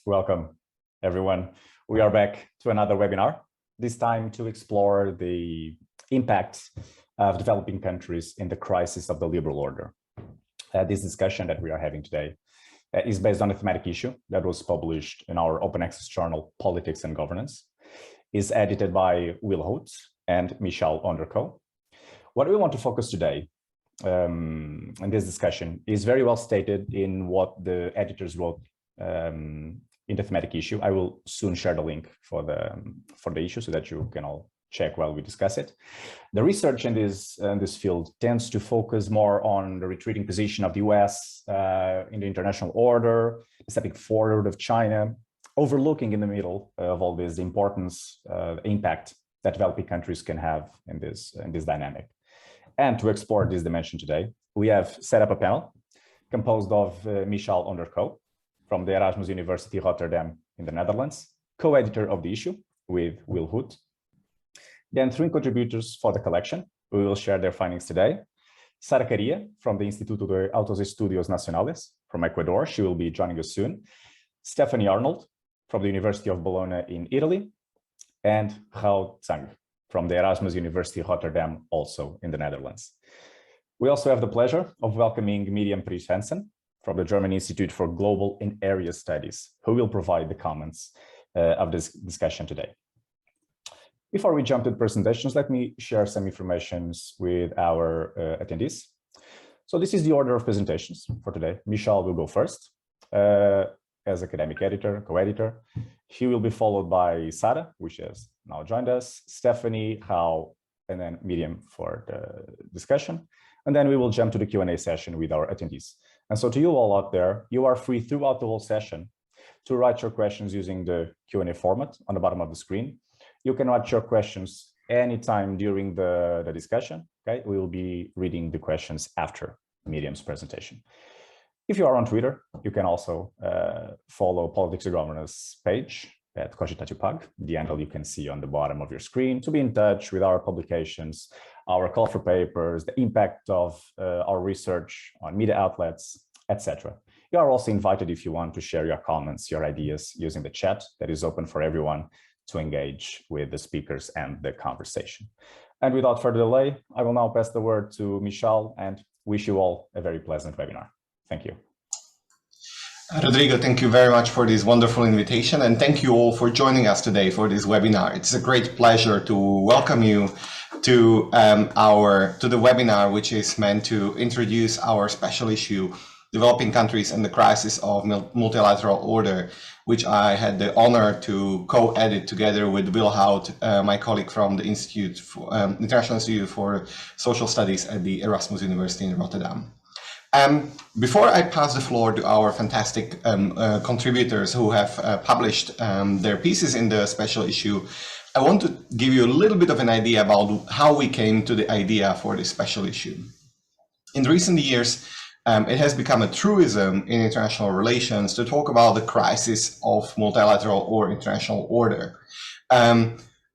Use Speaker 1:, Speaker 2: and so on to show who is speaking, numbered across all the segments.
Speaker 1: Welcome, everyone. We are back to another webinar, this time to explore the impact of developing countries in the crisis of the liberal order. This discussion that we are having today is based on a thematic issue that was published in our open access journal, Politics and Governance, is edited by Will Hout and Michal Onderco. What we want to focus today in this discussion is very well stated in what the editors wrote in the thematic issue. I will soon share the link for the issue so that you can all check while we discuss it. The research in this field tends to focus more on the retreating position of the US in the international order, the stepping forward of China, overlooking in the middle of all this the importance, impact that developing countries can have in this dynamic. And to explore this dimension today, we have set up a panel composed of Michal Onderco from the Erasmus University Rotterdam in the Netherlands, co-editor of the issue with Will Hout. Then three contributors for the collection who will share their findings today. Sara Caria from the Instituto de Altos Estudios Nacionales from Ecuador. She will be joining us soon. Stephanie Arnold from the University of Bologna in Italy. And Zhang from the Erasmus University Rotterdam, also in the Netherlands. We also have the pleasure of welcoming Miriam Prys-Hansen from the German Institute for Global and Area Studies, who will provide the comments of this discussion today. Before we jump to the presentations, let me share some information with our attendees. So this is the order of presentations for today. Michal will go first as academic editor, co-editor. He will be followed by Sara, which has now joined us, Stephanie, Hao, and then Miriam for the discussion. And then we will jump to the Q&A session with our attendees. And so to you all out there, you are free throughout the whole session to write your questions using the Q&A format on the bottom of the screen. You can write your questions anytime during the discussion. Okay, we will be reading the questions after Miriam's presentation. If you are on Twitter, you can also follow Politics and Governance page at Cogitatiupag, the handle you can see on the bottom of your screen, to be in touch with our publications, our call for papers, the impact of our research on media outlets, etc. You are also invited, if you want, to share your comments, your ideas using the chat that is open for everyone to engage with the speakers and the conversation. And without further delay, I will now pass the word to Michal and wish you all a very pleasant webinar. Thank you.
Speaker 2: Rodrigo, thank you very much for this wonderful invitation, and thank you all for joining us today for this webinar. It's a great pleasure to welcome you to the webinar, which is meant to introduce our special issue, Developing Countries and the Crisis of Multilateral Order, which I had the honor to co-edit together with Will Hout, my colleague from the International Institute for Social Studies at the Erasmus University in Rotterdam. Before I pass the floor to our fantastic contributors who have published their pieces in the special issue, I want to give you a little bit of an idea about how we came to the idea for this special issue. In recent years, it has become a truism in international relations to talk about the crisis of multilateral or international order.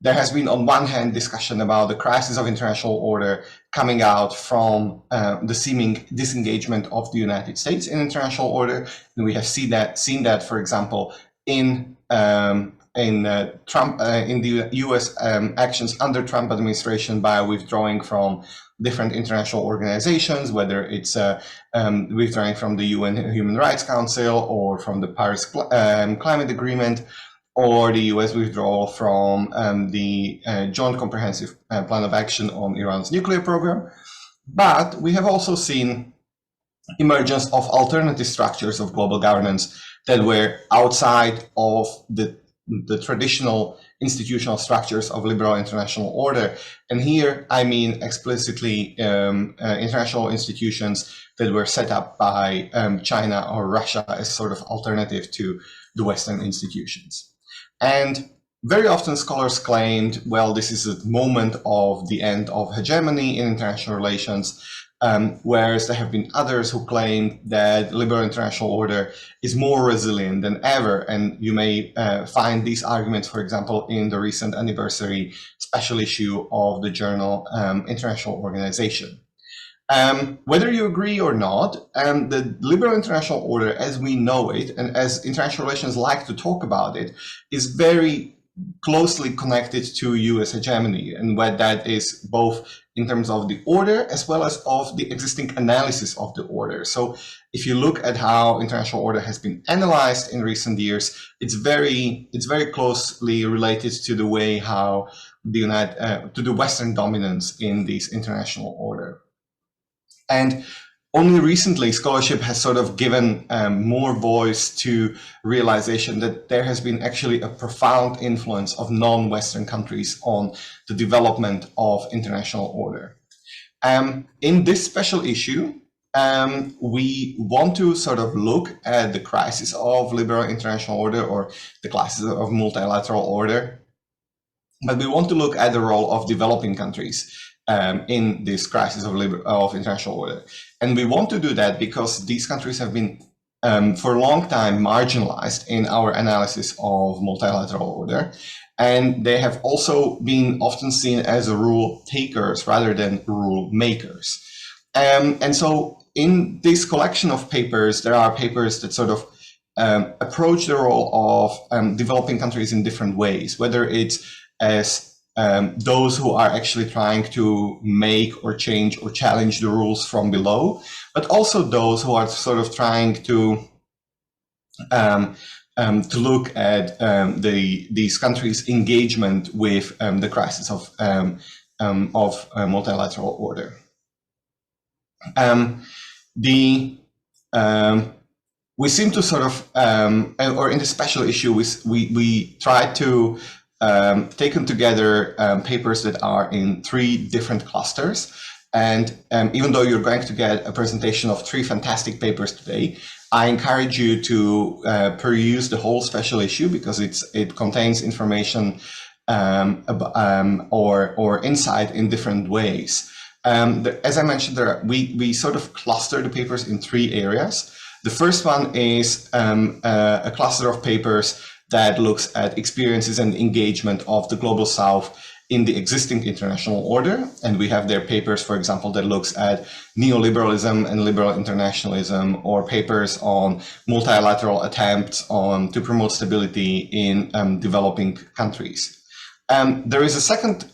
Speaker 2: There has been, on one hand, discussion about the crisis of international order coming out from the seeming disengagement of the United States in international order, and we have seen that, for example, in the U.S. actions under Trump administration by withdrawing from different international organizations, whether it's withdrawing from the UN Human Rights Council or from the Paris Climate Agreement, or the US withdrawal from the Joint Comprehensive Plan of Action on Iran's nuclear program. But we have also seen emergence of alternative structures of global governance that were outside of the traditional institutional structures of liberal international order. And here I mean explicitly international institutions that were set up by China or Russia as sort of alternative to the Western institutions. And very often scholars claimed, well, this is a moment of the end of hegemony in international relations, whereas there have been others who claim that liberal international order is more resilient than ever. And you may find these arguments, for example, in the recent anniversary special issue of the journal International Organization. Whether you agree or not, the liberal international order as we know it, and as international relations like to talk about it, is very closely connected to US hegemony, and what that is both in terms of the order as well as of the existing analysis of the order. So if you look at how international order has been analyzed in recent years, it's very closely related to the way how to the Western dominance in this international order. And only recently, scholarship has sort of given more voice to realization that there has been actually a profound influence of non-Western countries on the development of international order. In this special issue, we want to sort of look at the crisis of liberal international order, or the crisis of multilateral order, but we want to look at the role of developing countries in this crisis of international order. And we want to do that because these countries have been for a long time marginalized in our analysis of multilateral order. And they have also been often seen as rule takers rather than rule makers. And so in this collection of papers, there are papers that sort of approach the role of developing countries in different ways, whether it's as those who are actually trying to make or change or challenge the rules from below, but also those who are sort of trying to look at these countries' engagement with the crisis of multilateral order. We seem to sort of, or in the special issue, we try to taken together papers that are in 3 different clusters. And even though you're going to get a presentation of 3 fantastic papers today, I encourage you to peruse the whole special issue because it contains information or insight in different ways. As I mentioned, we sort of cluster the papers in 3 areas. The first one is a cluster of papers that looks at experiences and engagement of the Global South in the existing international order. And we have their papers, for example, that looks at neoliberalism and liberal internationalism, or papers on multilateral attempts to promote stability in developing countries. There is a second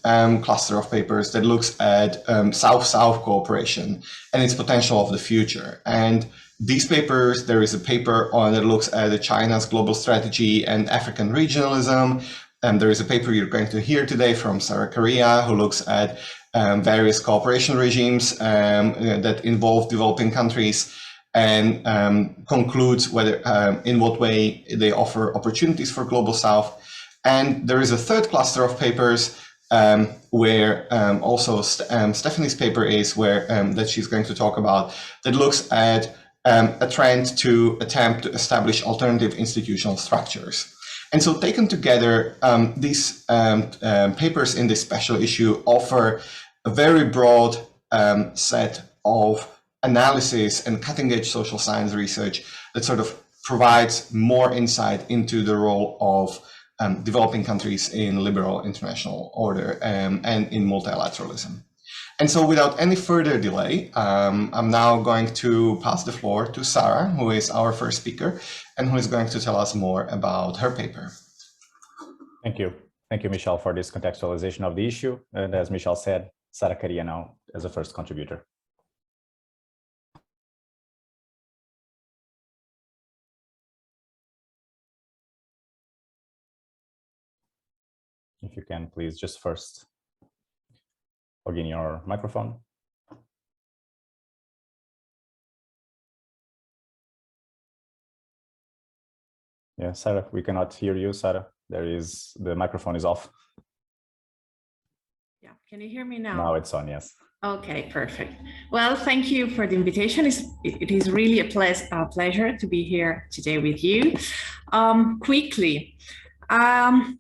Speaker 2: cluster of papers that looks at South-South cooperation and its potential of the future. And these papers, there is a paper that looks at China's global strategy and African regionalism. And there is a paper you're going to hear today from Sara Caria, who looks at various cooperation regimes that involve developing countries, and concludes whether in what way they offer opportunities for Global South. And there is a third cluster of papers where also Stephanie's paper is, where that she's going to talk about, that looks at a trend to attempt to establish alternative institutional structures. And so taken together, these papers in this special issue offer a very broad set of analysis and cutting-edge social science research that sort of provides more insight into the role of developing countries in liberal international order and in multilateralism. And so without any further delay, I'm now going to pass the floor to Sara, who is our first speaker, and who is going to tell us more about her paper.
Speaker 1: Thank you. Thank you, Michal, for this contextualization of the issue. And as Michal said, Sara Caria now as a first contributor. If you can, please just first plug in your microphone. Yeah, Sara, we cannot hear you, Sara. The microphone is off.
Speaker 3: Yeah, can you hear me now?
Speaker 1: Now it's on, yes.
Speaker 3: Okay, perfect. Well, thank you for the invitation. It is really a pleasure to be here today with you. Quickly,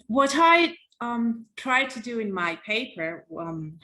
Speaker 3: what I try to do in my paper,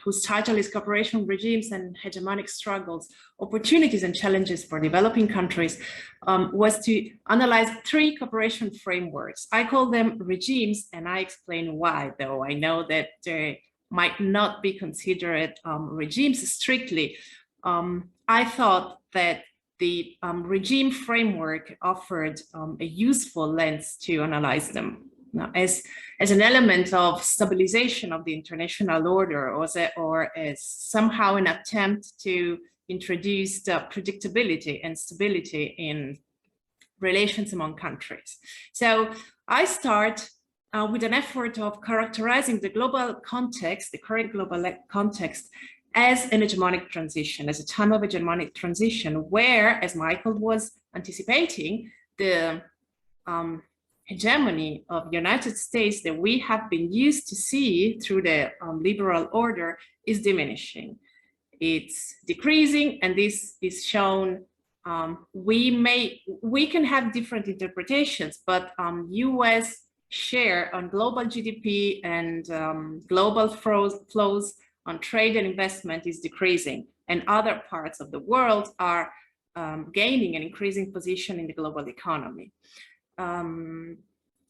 Speaker 3: whose title is Cooperation Regimes and Hegemonic Struggles, Opportunities and Challenges for Developing Countries, was to analyze 3 cooperation frameworks. I call them regimes, and I explain why, though I know that they might not be considered regimes strictly. I thought that the regime framework offered a useful lens to analyze them. Now, as an element of stabilization of the international order, or as somehow an attempt to introduce predictability and stability in relations among countries. So I start with an effort of characterizing the global context, the current global context, as an hegemonic transition, as a time of hegemonic transition, where, as Michal was anticipating, the hegemony of the United States that we have been used to see through the liberal order is diminishing. It's decreasing, and this is shown. We can have different interpretations, but US share on global GDP and global flows on trade and investment is decreasing, and other parts of the world are gaining an increasing position in the global economy.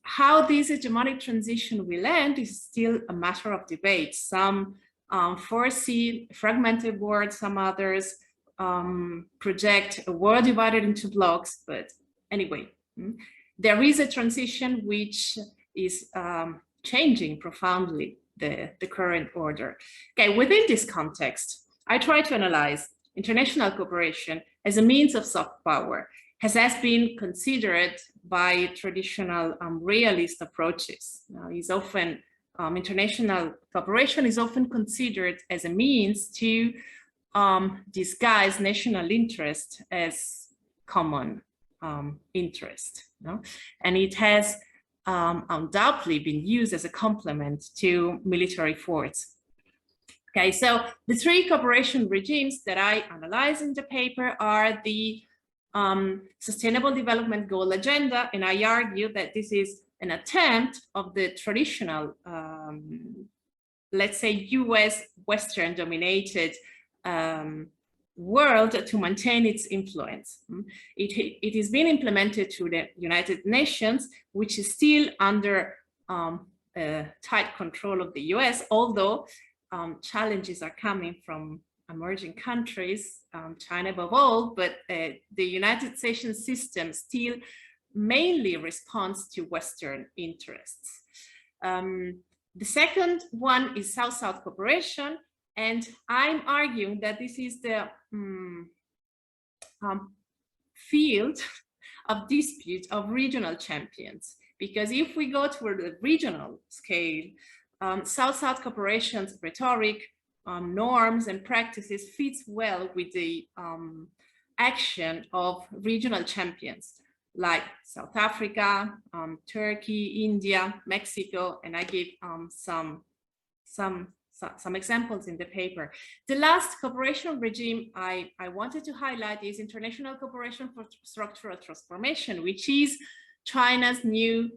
Speaker 3: How this hegemonic transition will end is still a matter of debate. Some foresee a fragmented world, some others project a world divided into blocks, but anyway, there is a transition which is changing profoundly the current order. Okay, within this context, I try to analyze international cooperation as a means of soft power, as has been considered by traditional realist approaches. International cooperation is often considered as a means to disguise national interest as common interest, and it has undoubtedly been used as a complement to military force. Okay, so the three cooperation regimes that I analyze in the paper are the Sustainable Development Goal Agenda, and I argue that this is an attempt of the traditional, let's say, US Western dominated world to maintain its influence. It is being implemented through the United Nations, which is still under tight control of the US, although challenges are coming from emerging countries, China above all, but the United Nations system still mainly responds to Western interests. The second one is South-South cooperation, and I'm arguing that this is the field of dispute of regional champions, because if we go to the regional scale, South-South cooperation's rhetoric, norms and practices fits well with the action of regional champions like South Africa, Turkey, India, Mexico, and I give some examples in the paper. The last cooperation regime I wanted to highlight is International Cooperation for Structural Transformation, which is China's new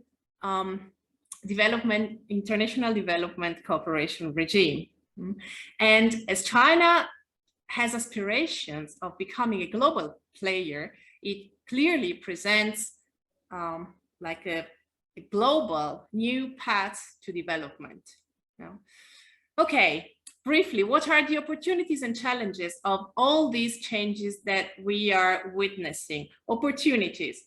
Speaker 3: international development cooperation regime. And as China has aspirations of becoming a global player, it clearly presents like a global new path to development. Okay, briefly, what are the opportunities and challenges of all these changes that we are witnessing? Opportunities.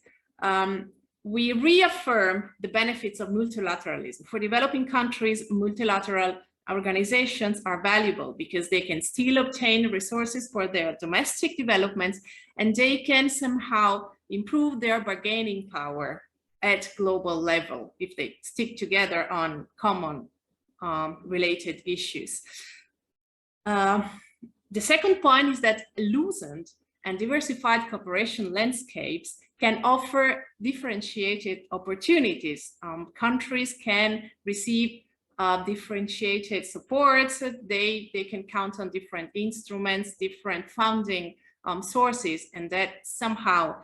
Speaker 3: We reaffirm the benefits of multilateralism. For developing countries, multilateral organizations are valuable because they can still obtain resources for their domestic developments, and they can somehow improve their bargaining power at global level if they stick together on common related issues. The second point is that loosened and diversified cooperation landscapes can offer differentiated opportunities. Countries can receive differentiated supports. They can count on different instruments, different funding sources, and that somehow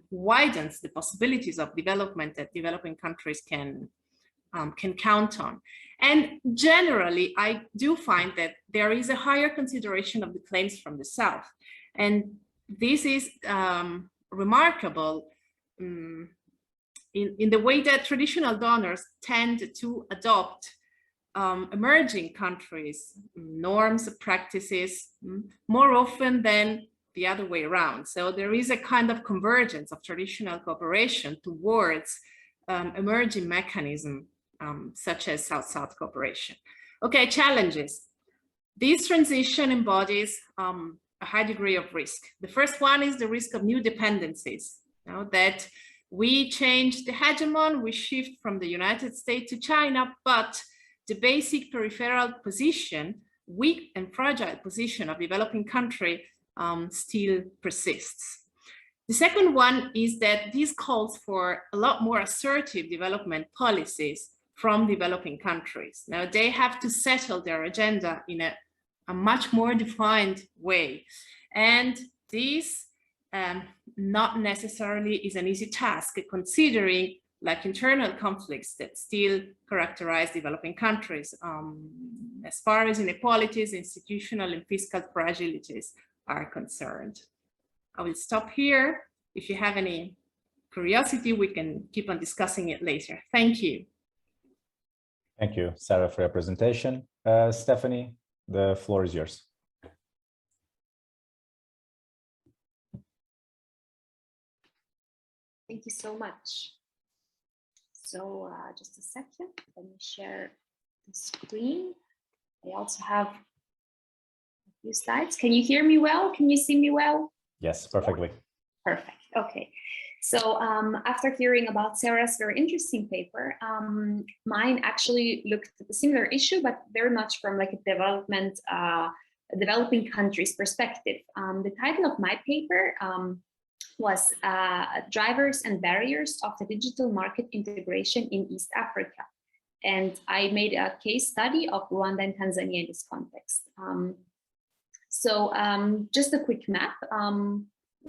Speaker 3: widens the possibilities of development that developing countries can count on. And generally, I do find that there is a higher consideration of the claims from the South. And this is remarkable in the way that traditional donors tend to adopt emerging countries, norms, practices, more often than the other way around. So there is a kind of convergence of traditional cooperation towards emerging mechanisms such as South-South cooperation. Okay, challenges. This transition embodies a high degree of risk. The first one is the risk of new dependencies, that we change the hegemon, we shift from the United States to China, but the basic peripheral position, weak and fragile position of developing country still persists. The second one is that this calls for a lot more assertive development policies from developing countries. Now they have to settle their agenda in a much more defined way. And this not necessarily is an easy task, considering like internal conflicts that still characterize developing countries, as far as inequalities, institutional and fiscal fragilities are concerned. I will stop here. If you have any curiosity, we can keep on discussing it later. Thank you.
Speaker 1: Thank you, Sara, for your presentation. Stephanie, the floor is yours.
Speaker 4: Thank you so much. So just a second, let me share the screen. I also have a few slides. Can you hear me well? Can you see me well?
Speaker 1: Yes, perfectly.
Speaker 4: Perfect. Okay. So after hearing about Sara's very interesting paper, mine actually looked at a similar issue, but very much from like a developing countries perspective. The title of my paper was Drivers and Barriers of the Digital Market Integration in East Africa. And I made a case study of Rwanda and Tanzania in this context. Just a quick map.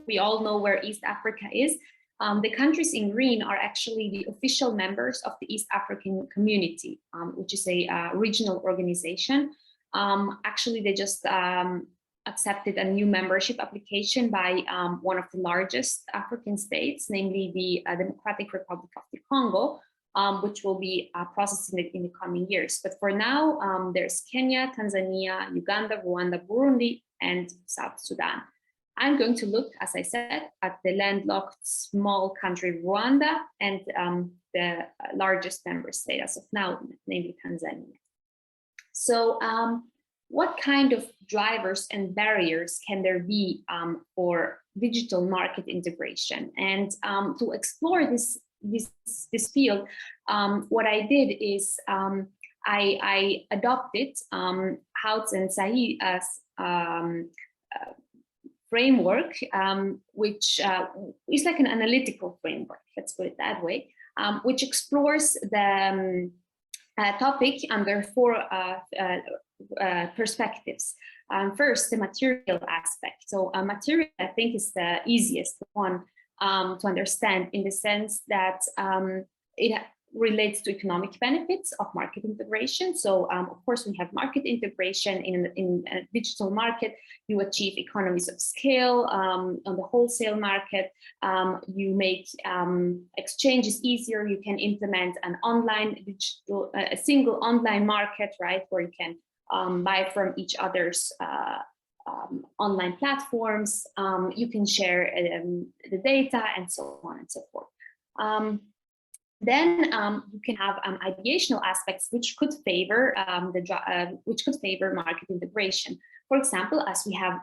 Speaker 4: We all know where East Africa is. The countries in green are actually the official members of the East African Community, which is a regional organization. Actually, they just accepted a new membership application by one of the largest African states, namely the Democratic Republic of the Congo, which will be processed in the coming years. But for now, there's Kenya, Tanzania, Uganda, Rwanda, Burundi, and South Sudan. I'm going to look, as I said, at the landlocked small country Rwanda and the largest member state as of now, namely Tanzania. So what kind of drivers and barriers can there be for digital market integration? And to explore this field, what I did is I adopted Houts and Sahi as framework, which is like an analytical framework, let's put it that way, which explores the topic under four perspectives. First, the material aspect. So material, I think, is the easiest one to understand, in the sense that it relates to economic benefits of market integration. So of course, we have market integration in a digital market. You achieve economies of scale on the wholesale market. You make exchanges easier. You can implement an online digital, a single online market, right, where you can buy from each other's online platforms. You can share the data, and so on and so forth. Then you can have ideational aspects which could favor market integration. For example, as we have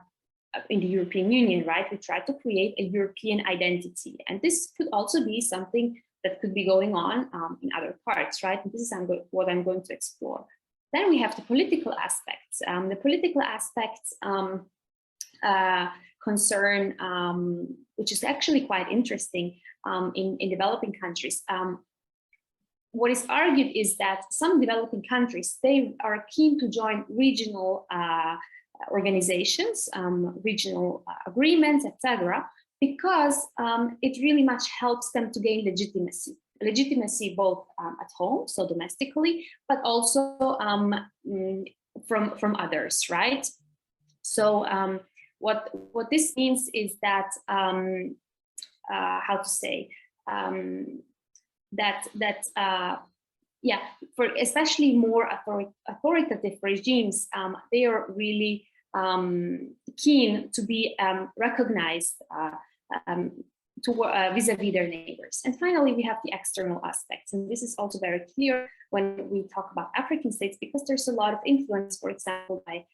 Speaker 4: in the European Union, right? We try to create a European identity, and this could also be something that could be going on in other parts, right? And this is what I'm going to explore. Then we have the political aspects. The political aspects concern, which is actually quite interesting in developing countries. What is argued is that some developing countries, they are keen to join regional organizations, regional agreements, etc., because it really much helps them to gain legitimacy both at home, so domestically, but also from others, right? So what this means is that yeah, for especially more authoritative regimes, they are really keen to be recognized vis-a-vis their neighbors. And finally, we have the external aspects. And this is also very clear when we talk about African states, because there's a lot of influence, for example, by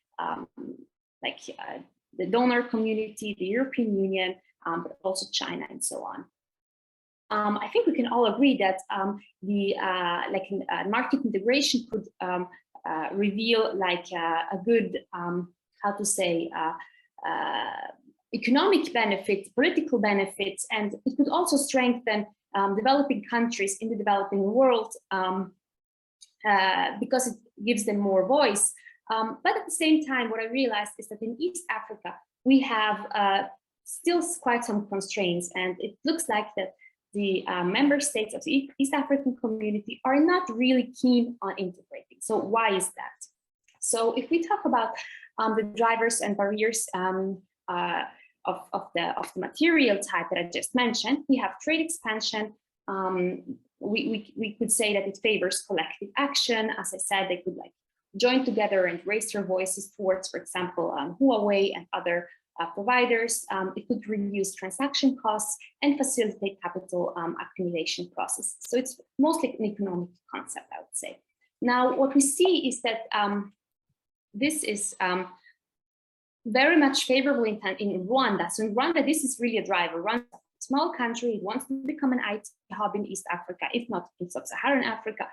Speaker 4: the donor community, the European Union, but also China and so on. I think we can all agree that market integration could reveal like a good, how to say, economic benefits, political benefits, and it could also strengthen developing countries in the developing world because it gives them more voice. But at the same time, what I realized is that in East Africa, we have still quite some constraints, and it looks like that the member states of the East African community are not really keen on integrating. So why is that? So if we talk about the drivers and barriers of the material type that I just mentioned, we have trade expansion. We could say that it favors collective action. As I said, they could like join together and raise their voices towards, for example, Huawei and other providers. It could reduce transaction costs and facilitate capital accumulation process. So it's mostly an economic concept, I would say. Now, what we see is that this is very much favorable in Rwanda. So in Rwanda, this is really a driver. Rwanda is a small country, it wants to become an IT hub in East Africa, if not in Sub-Saharan Africa.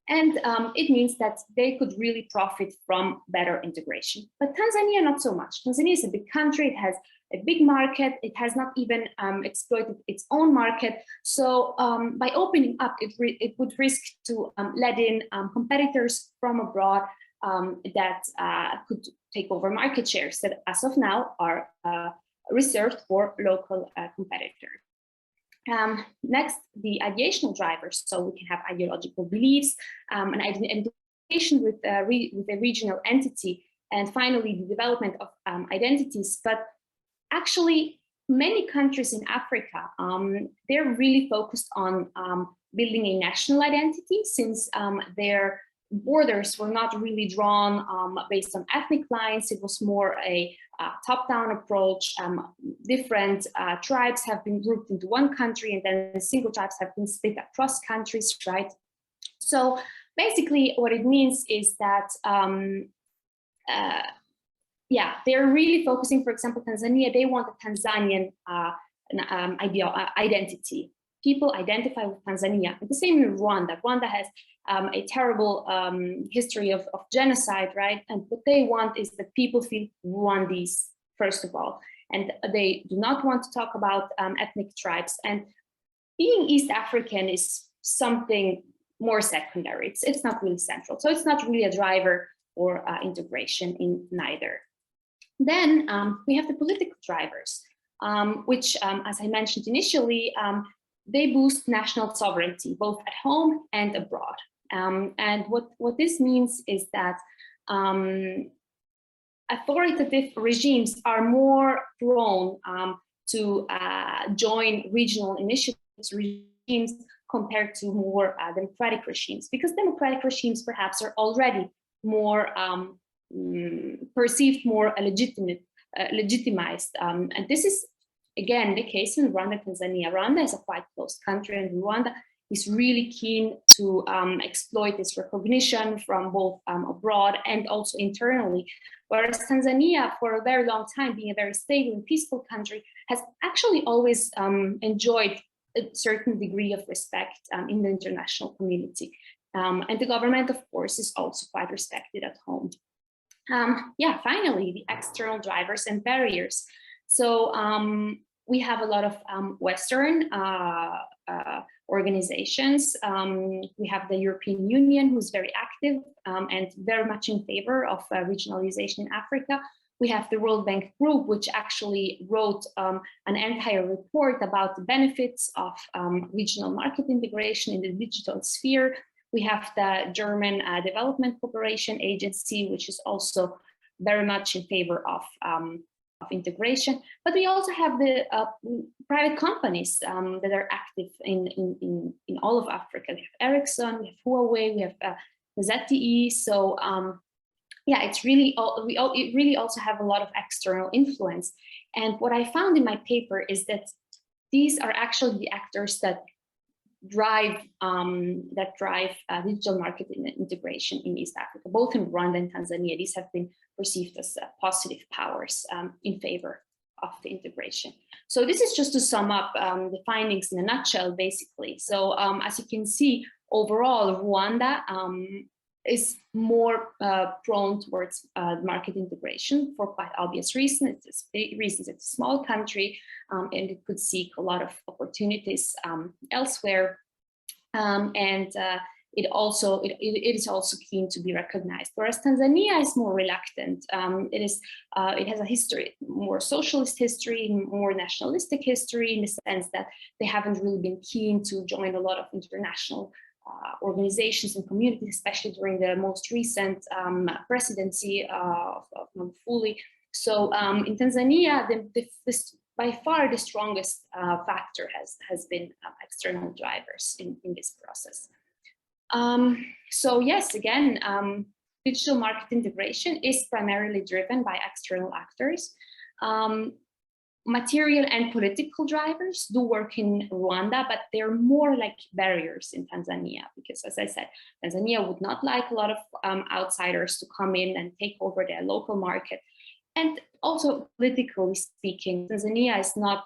Speaker 4: And it means that they could really profit from better integration. But Tanzania, not so much. Tanzania is a big country, it has a big market, it has not even exploited its own market. So by opening up, it would risk to let in competitors from abroad that could take over market shares that as of now are reserved for local competitors. Next, the ideational drivers. So we can have ideological beliefs, an identification with a regional entity, and finally the development of identities. But actually, many countries in Africa, they're really focused on building a national identity, since their borders were not really drawn based on ethnic lines. It was more a top-down approach. Different tribes have been grouped into one country, and then single tribes have been split across countries, right? So basically what it means is that, yeah, they're really focusing, for example, Tanzania, they want a Tanzanian identity. People identify with Tanzania. And the same in Rwanda. Rwanda has a terrible history of genocide, right? And what they want is that people feel Rwandese, first of all. And they do not want to talk about ethnic tribes. And being East African is something more secondary. It's not really central. So it's not really a driver for integration in neither. Then we have the political drivers, which, as I mentioned initially, they boost national sovereignty, both at home and abroad. And what this means is that authoritative regimes are more prone to join regional initiatives, regimes, compared to more democratic regimes, because democratic regimes perhaps are already more perceived more legitimized. And this is, again, the case in Rwanda, Tanzania. Rwanda is a quite close country, and Rwanda is really keen to exploit this recognition from both abroad and also internally. Whereas Tanzania, for a very long time, being a very stable and peaceful country, has actually always enjoyed a certain degree of respect in the international community. And the government, of course, is also quite respected at home. Yeah, finally, the external drivers and barriers. So we have a lot of Western organizations. We have the European Union, who's very active and very much in favor of regionalization in Africa. We have the World Bank Group, which actually wrote an entire report about the benefits of regional market integration in the digital sphere. We have the German Development Cooperation Agency, which is also very much in favor of integration, but we also have the private companies that are active in all of Africa. We have Ericsson, we have Huawei, we have ZTE. So yeah, it's really it really also have a lot of external influence. And what I found in my paper is that these are actually the actors that drive digital market integration in East Africa, both in Rwanda and Tanzania. These have been perceived as positive powers in favor of the integration. So this is just to sum up the findings in a nutshell, basically. So as you can see, overall, Rwanda is more prone towards market integration for quite obvious reasons. It's a small country, and it could seek a lot of opportunities elsewhere. It is also keen to be recognized, whereas Tanzania is more reluctant. It has a history, more socialist history, more nationalistic history, in the sense that they haven't really been keen to join a lot of international organizations and communities, especially during the most recent presidency of Magufuli. So in Tanzania, by far the strongest factor has been external drivers in this process. So yes, again, digital market integration is primarily driven by external actors. Material and political drivers do work in Rwanda, but they're more like barriers in Tanzania, because as I said, Tanzania would not like a lot of outsiders to come in and take over their local market. And also politically speaking, Tanzania is not,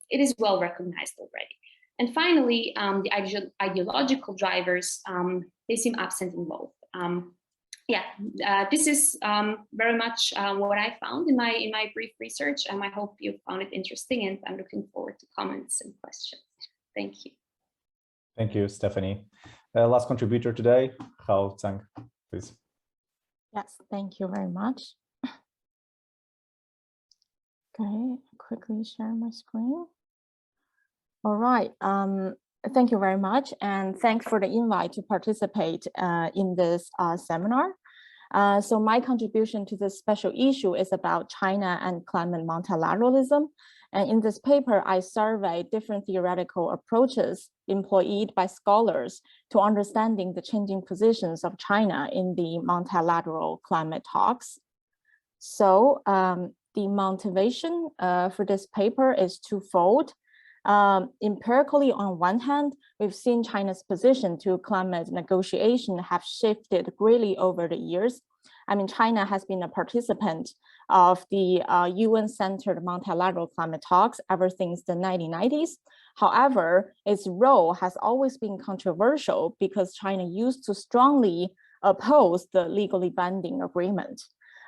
Speaker 4: it is well recognized already. And finally, the ideological drivers, they seem absent in both. This is very much what I found in my brief research, and I hope you found it interesting, and I'm looking forward to comments and questions. Thank you.
Speaker 1: Thank you, Stephanie. Last contributor today, Zhang, please.
Speaker 5: Yes, thank you very much. Okay, quickly share my screen. All right. Thank you very much, and thanks for the invite to participate in this seminar. So my contribution to this special issue is about China and climate multilateralism. And in this paper, I surveyed different theoretical approaches employed by scholars to understanding the changing positions of China in the multilateral climate talks. So the motivation for this paper is twofold. Empirically, on one hand, we've seen China's position to climate negotiation have shifted greatly over the years. I mean, China has been a participant of the UN-centered multilateral climate talks ever since the 1990s. However, its role has always been controversial because China used to strongly oppose the legally binding agreement.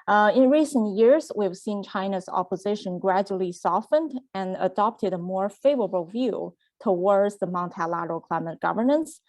Speaker 5: In recent years, we've seen China's opposition gradually softened and adopted a more favorable view towards the multilateral climate governance.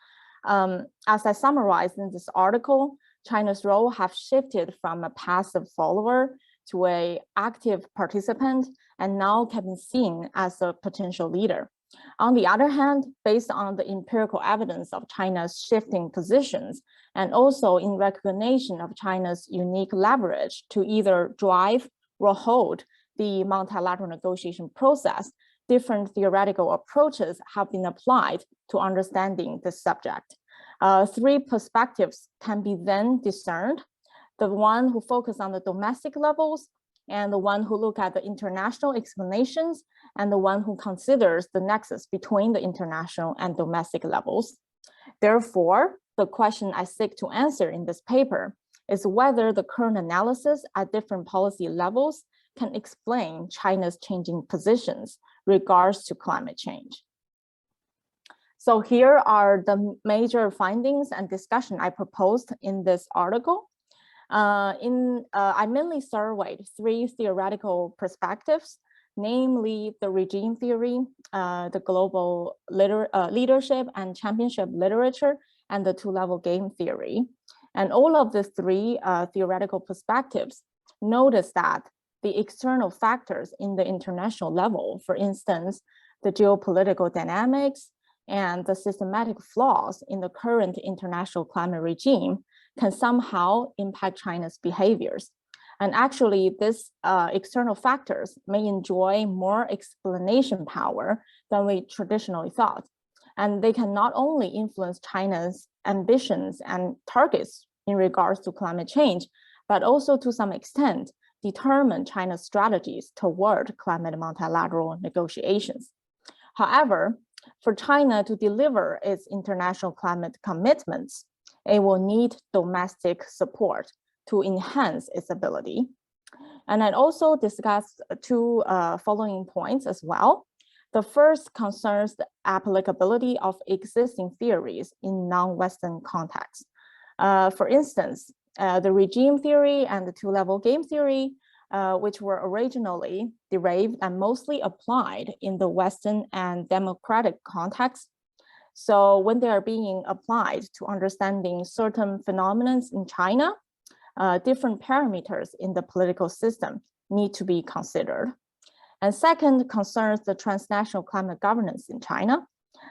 Speaker 5: As I summarized in this article, China's role has shifted from a passive follower to an active participant, and now can be seen as a potential leader. On the other hand, based on the empirical evidence of China's shifting positions, and also in recognition of China's unique leverage to either drive or hold the multilateral negotiation process, different theoretical approaches have been applied to understanding this subject. Three perspectives can be then discerned: the one who focus on the domestic levels, and the one who look at the international explanations, and the one who considers the nexus between the international and domestic levels. Therefore, the question I seek to answer in this paper is whether the current analysis at different policy levels can explain China's changing positions regards to climate change. So here are the major findings and discussion I proposed in this article. I mainly surveyed three theoretical perspectives, namely the regime theory, the global leadership and championship literature, and the two-level game theory. And all of the three theoretical perspectives notice that the external factors in the international level, for instance, the geopolitical dynamics and the systematic flaws in the current international climate regime, can somehow impact China's behaviors. And actually, these external factors may enjoy more explanation power than we traditionally thought. And they can not only influence China's ambitions and targets in regards to climate change, but also to some extent determine China's strategies toward climate multilateral negotiations. However, for China to deliver its international climate commitments, it will need domestic support to enhance its ability. And I'd also discussed two following points as well. The first concerns the applicability of existing theories in non-Western contexts. For instance, the regime theory and the two-level game theory, which were originally derived and mostly applied in the Western and democratic context. So when they are being applied to understanding certain phenomena in China, different parameters in the political system need to be considered. And second concerns the transnational climate governance in China.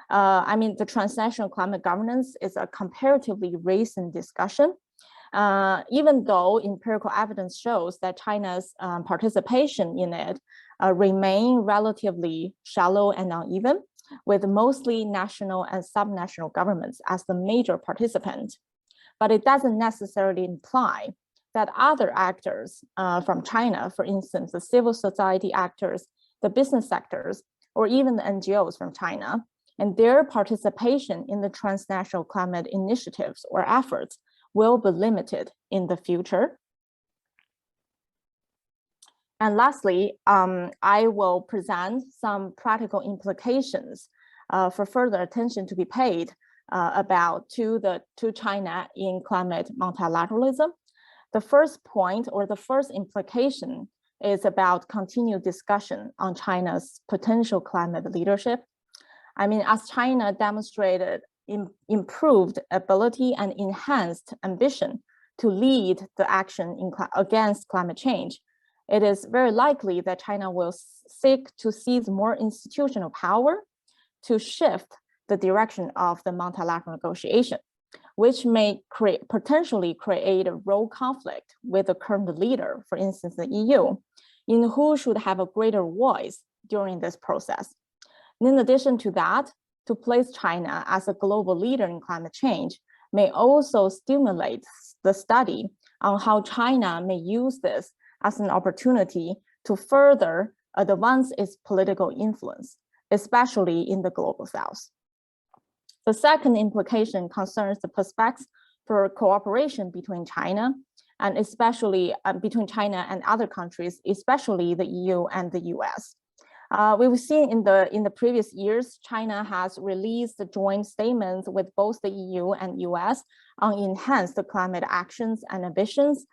Speaker 5: The transnational climate governance is a comparatively recent discussion, even though empirical evidence shows that China's participation in it remain relatively shallow and uneven, with mostly national and subnational governments as the major participant. But it doesn't necessarily imply that other actors from China, for instance, the civil society actors, the business sectors, or even the NGOs from China, and their participation in the transnational climate initiatives or efforts will be limited in the future. And lastly, I will present some practical implications for further attention to be paid to China in climate multilateralism. The first point or the first implication is about continued discussion on China's potential climate leadership. As China demonstrated improved ability and enhanced ambition to lead the action against climate change, it is very likely that China will seek to seize more institutional power to shift the direction of the multilateral negotiation, which may potentially create a role conflict with the current leader, for instance, the EU, in who should have a greater voice during this process. And in addition to that, to place China as a global leader in climate change may also stimulate the study on how China may use this as an opportunity to further advance its political influence, especially in the global south. The second implication concerns the prospects for cooperation between China and especially between China and other countries, especially the EU and the US. We've seen in the previous years, China has released joint statements with both the EU and US on enhanced climate actions and ambitions,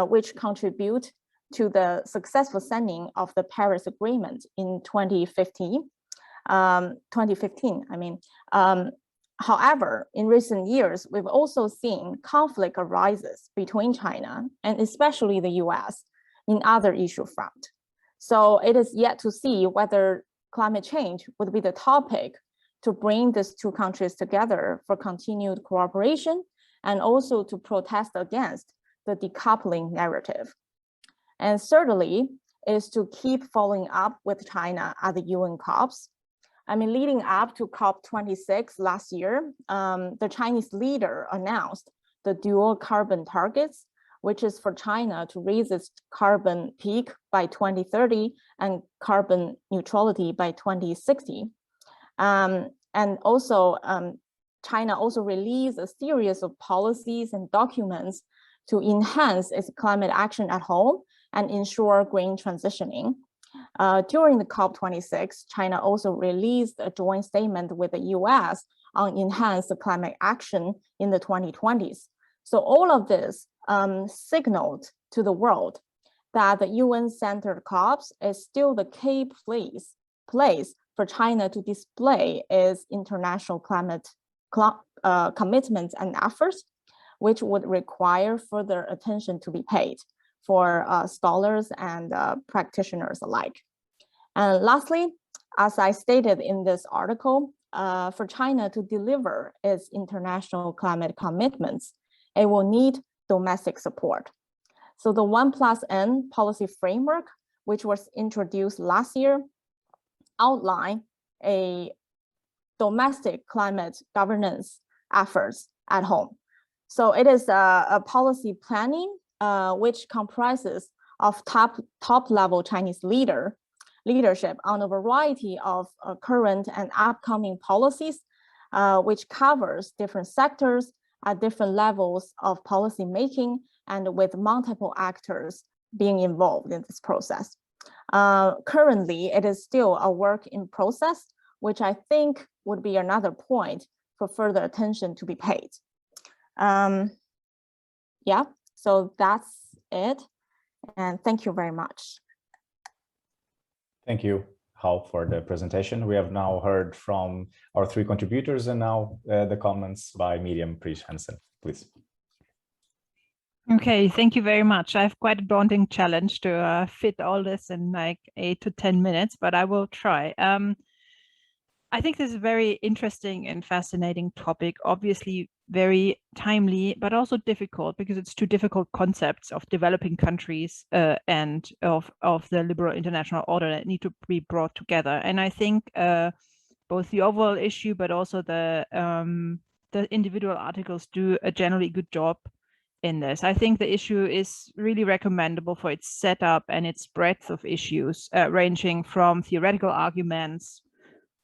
Speaker 5: which contribute to the successful signing of the Paris Agreement in 2015. However, in recent years, we've also seen conflict arises between China and especially the US in other issue front. So it is yet to see whether climate change would be the topic to bring these two countries together for continued cooperation and also to protest against the decoupling narrative. And thirdly is to keep following up with China at the UN COPs. Leading up to COP26 last year, the Chinese leader announced the dual carbon targets, which is for China to raise its carbon peak by 2030 and carbon neutrality by 2060. And also, China also released a series of policies and documents to enhance its climate action at home and ensure green transitioning. During the COP26, China also released a joint statement with the US on enhanced climate action in the 2020s. So all of this signaled to the world that the UN-centered COPs is still the key place for China to display its international climate commitments and efforts, which would require further attention to be paid for scholars and practitioners alike. And lastly, as I stated in this article, for China to deliver its international climate commitments, it will need domestic support. So the 1+N policy framework, which was introduced last year, outlined a domestic climate governance efforts at home. So it is a policy planning which comprises of top level Chinese leadership on a variety of current and upcoming policies, which covers different sectors at different levels of policy making and with multiple actors being involved in this process. Currently, it is still a work in process, which I think would be another point for further attention to be paid. Yeah, so that's it. And thank you very much.
Speaker 1: Thank you, Hao, for the presentation. We have now heard from our three contributors, and now the comments by Miriam, Prys-Hansen, please.
Speaker 6: Okay, thank you very much. I have quite a daunting challenge to fit all this in like 8 to 10 minutes, but I will try. I think this is a very interesting and fascinating topic, obviously very timely, but also difficult because it's two difficult concepts of developing countries and of the liberal international order that need to be brought together. And I think both the overall issue, but also the individual articles do a generally good job in this. I think the issue is really recommendable for its setup and its breadth of issues, ranging from theoretical arguments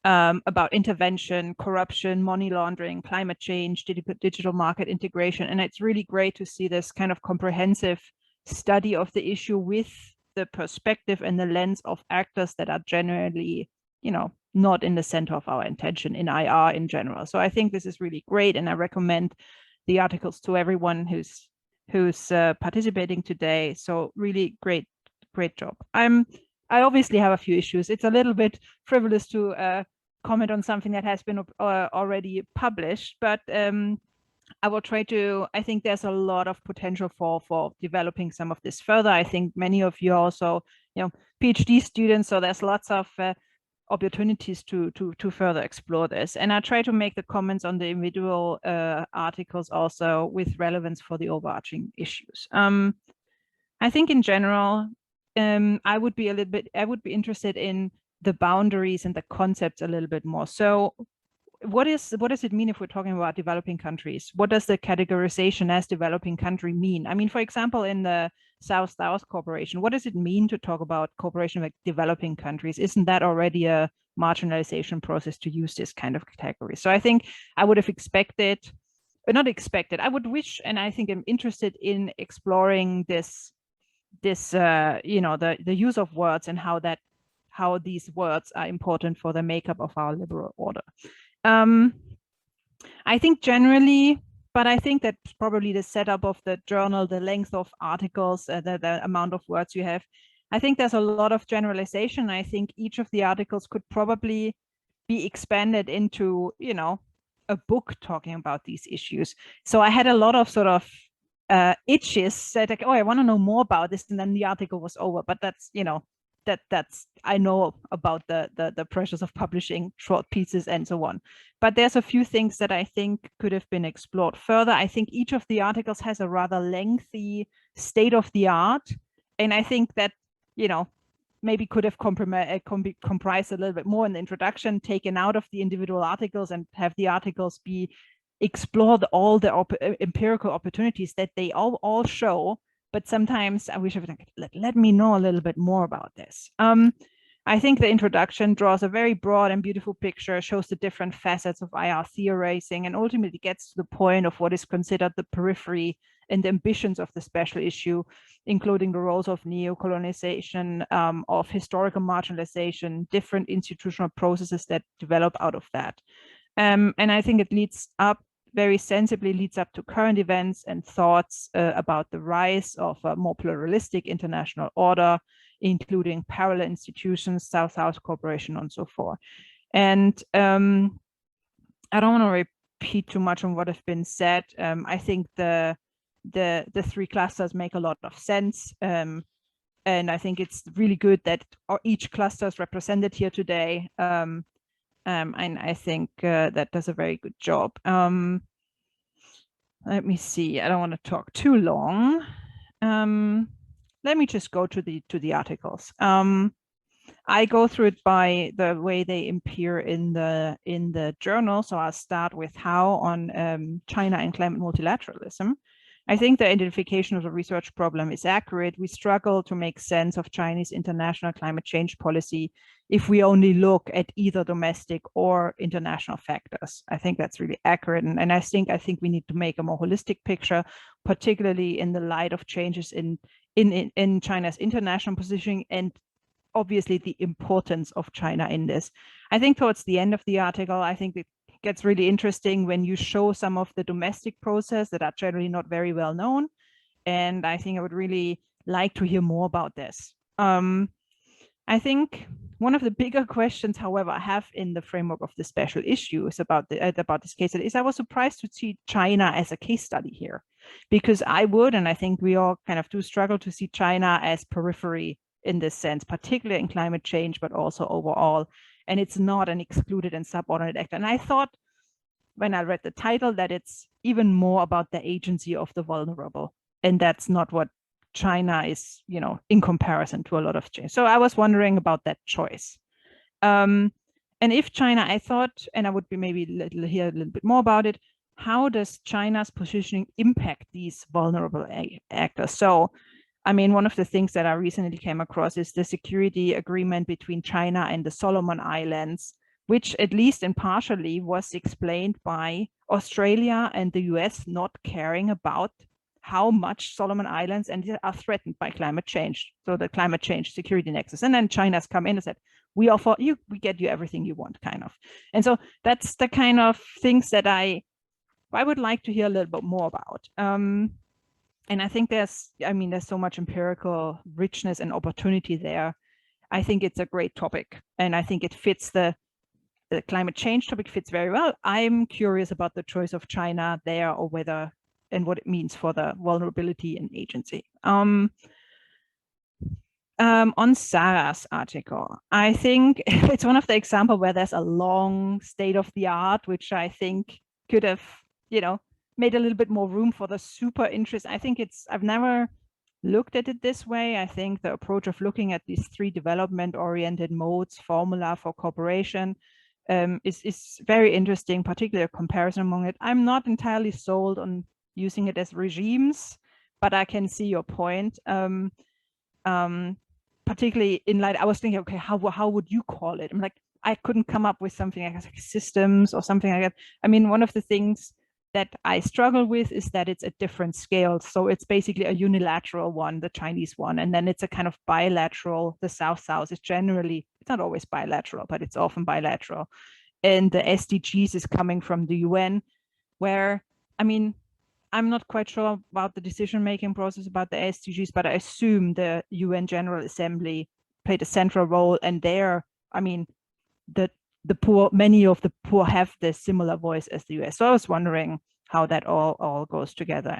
Speaker 6: about intervention, corruption, money laundering, climate change, digital market integration. And it's really great to see this kind of comprehensive study of the issue with the perspective and the lens of actors that are generally, you know, not in the center of our attention in IR in general. So I think this is really great, and I recommend the articles to everyone who's participating today. So really great job. I obviously have a few issues. It's a little bit frivolous to comment on something that has been already published, but I will try to. I think there's a lot of potential for developing some of this further. I think many of you are also, you know, PhD students, so there's lots of opportunities to further explore this. And I try to make the comments on the individual articles also with relevance for the overarching issues. I think in general, I would be interested in the boundaries and the concepts a little bit more. So what does it mean if we're talking about developing countries? What does the categorization as developing country mean? I mean, for example, in the South-South cooperation, what does it mean to talk about cooperation with developing countries? Isn't that already a marginalization process to use this kind of category? So I think I would have expected, but not expected, I would wish, and I think I'm interested in exploring this you know, the use of words and how these words are important for the makeup of our liberal order. I think generally, but I think that probably the setup of the journal, the length of articles, the amount of words you have, I think there's a lot of generalization. I think each of the articles could probably be expanded into, you know, a book talking about these issues. So I had a lot of sort of itches, said like, oh, I want to know more about this, and then the article was over. But that's, you know, that's I know about the pressures of publishing short pieces and so on. But there's a few things that I think could have been explored further. I think each of the articles has a rather lengthy state of the art, and I think that, you know, maybe could have comprised a little bit more in the introduction, taken out of the individual articles, and have the articles be explored all the empirical opportunities that they all show. But sometimes I wish I would let me know a little bit more about this. I think the introduction draws a very broad and beautiful picture, shows the different facets of IR theorizing, and ultimately gets to the point of what is considered the periphery and the ambitions of the special issue, including the roles of neo-colonization, of historical marginalization, different institutional processes that develop out of that. And I think it leads up, very sensibly leads up to current events and thoughts about the rise of a more pluralistic international order, including parallel institutions, South-South cooperation, and so forth. And I don't want to repeat too much on what has been said. I think the three clusters make a lot of sense. And I think it's really good that each cluster is represented here today. And I think that does a very good job. Let me see, I don't want to talk too long. let me just go to the articles. I go through it by the way they appear in the journal. So I'll start with how on China and climate multilateralism. I think the identification of the research problem is accurate. We struggle to make sense of Chinese international climate change policy if we only look at either domestic or international factors. I think that's really accurate. And I think we need to make a more holistic picture, particularly in the light of changes in China's international positioning and obviously the importance of China in this. I think towards the end of the article, I think it gets really interesting when you show some of the domestic process that are generally not very well known. And I think I would really like to hear more about this. I think one of the bigger questions, however, I have in the framework of the special issue is about this case study is I was surprised to see China as a case study here, because I would, and I think we all kind of do struggle to see China as periphery in this sense, particularly in climate change, but also overall. And it's not an excluded and subordinate actor. And I thought when I read the title that it's even more about the agency of the vulnerable. And that's not what China is, in comparison to a lot of change. So I was wondering about that choice. And if China, I thought, and I would be maybe hear a little bit more about it, how does China's positioning impact these vulnerable actors? So, I mean, one of the things that I recently came across is the security agreement between China and the Solomon Islands, which at least in partially was explained by Australia and the US not caring about how much Solomon Islands are threatened by climate change. So the climate change security nexus. And then China's come in and said, we offer you, we get you everything you want, kind of. And so that's the kind of things that I would like to hear a little bit more about. And I think there's so much empirical richness and opportunity there. I think it's a great topic. And I think it fits the climate change topic fits very well. I'm curious about the choice of China there, or whether, and what it means for the vulnerability and agency. On Sara's article, I think it's one of the examples where there's a long state of the art, which I think could have, made a little bit more room for the super interest. I think I've never looked at it this way. I think the approach of looking at these 3 development-oriented modes, formula for cooperation, is very interesting, particularly a comparison among it. I'm not entirely sold on using it as regimes, but I can see your point. Particularly in light, I was thinking, okay, how would you call it? I'm like, I couldn't come up with something like systems or something like that. I mean, one of the things that I struggle with is that it's at different scales. So it's basically a unilateral one, the Chinese one, and then it's a kind of bilateral. The South-South is generally, it's not always bilateral, but it's often bilateral. And the SDGs is coming from the UN, where, I mean, I'm not quite sure about the decision-making process about the SDGs, but I assume the UN General Assembly played a central role. And there, I mean, the poor, many of the poor have the similar voice as the US. So I was wondering how that all goes together.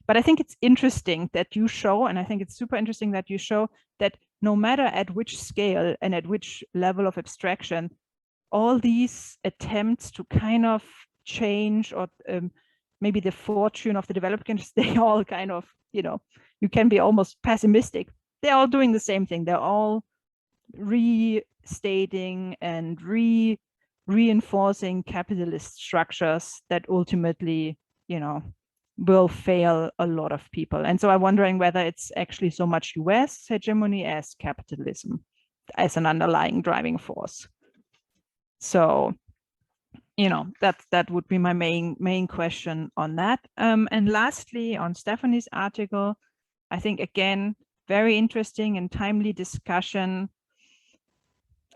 Speaker 6: But I think it's interesting that you show, and I think it's super interesting that you show that no matter at which scale and at which level of abstraction, all these attempts to kind of change or maybe the fortune of the developed countries, they all kind of, you can be almost pessimistic. They're all doing the same thing. They're all restating and reinforcing capitalist structures that ultimately, will fail a lot of people. And so I'm wondering whether it's actually so much US hegemony as capitalism as an underlying driving force. So, that would be my main question on that. And lastly, on Stephanie's article, I think, again, very interesting and timely discussion.